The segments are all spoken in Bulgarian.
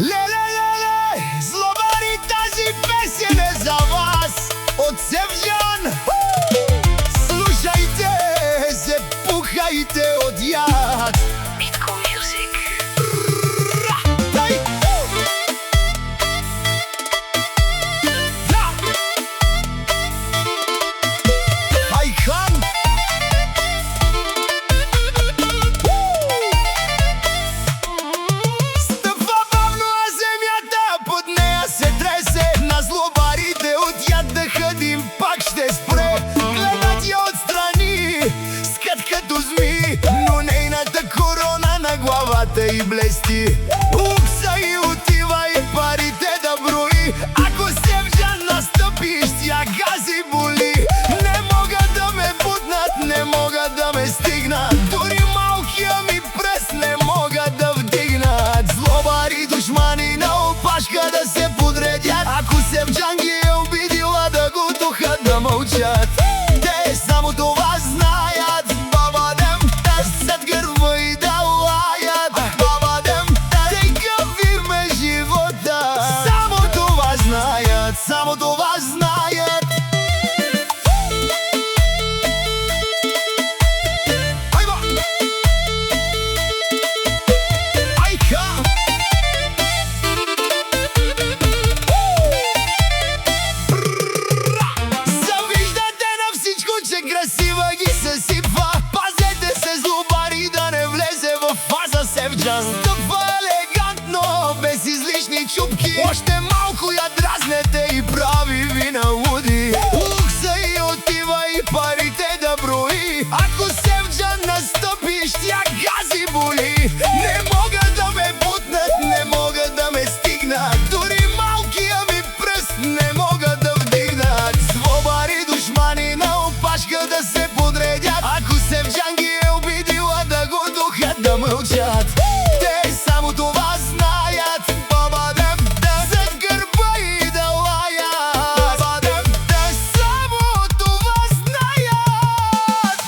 Ле-ле-ле-ле, злобари, тази песен е за вас от Севджан. Слушайте, запухайте от яд. Mitko Music. Дай! Айхан! Стъпва бавно, а земята под нея се тресе. На злобарите от яд дъхът им пак ще спре. Гледат я отстрани, скат като зми, но нейната корона на главата й блести. Укса и отива и парите да брои. Ако Севджан настъпи, тя гази боли. Не могат да ме бутнат, не могат да ме стигнат. Дори малкия ми пръст не могат да вдигнат. Злобари, душмани на опашка да се подредят. Ако Севджан ги е обидила, да го духат да мълчат. Те само това знаят. Бабадем, зад гърба и да лаят. Бабадем, такъв им е живота. Само това знаят, само това знаят. Айва! Айха! Завиждате на всичко, че красива ги съсипва. Пазете се, злобари, да не влезе в фаза Севджан. Стъпва елегантно, без излишни чупки. Още малко я дразнете и прави ви на луди. Укса и отива и парите да брои. Ако Севджан настъпи, тя гази боли. Не могат да ме бутнат, не могат да ме стигнат. Дори малкия ми пръст не могат да вдигнат. Злобари, душмани на опашка да се подредят. Ако Севджан ги е обидила, да го духат да мълчат. Те само това знаят. Бабадем, да зад гърба и да лаят. Бабадем, да само това знаят.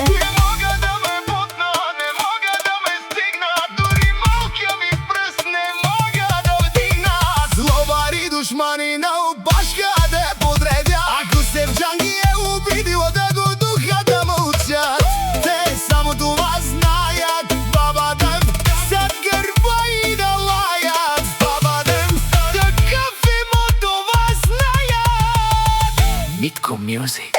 Не могат да ме бутнат, не могат да ме стигнат. Дори малкия ми пръст не могат да вдигнат. Злобари, душмани на опашка да я подредят. Ако Севджан ги е обидила, да го духа да мълчат. Те само това знаят. Бабадем, зад гърба и да лаят. Бабадем, такъв им от това знаят. Mitko Music.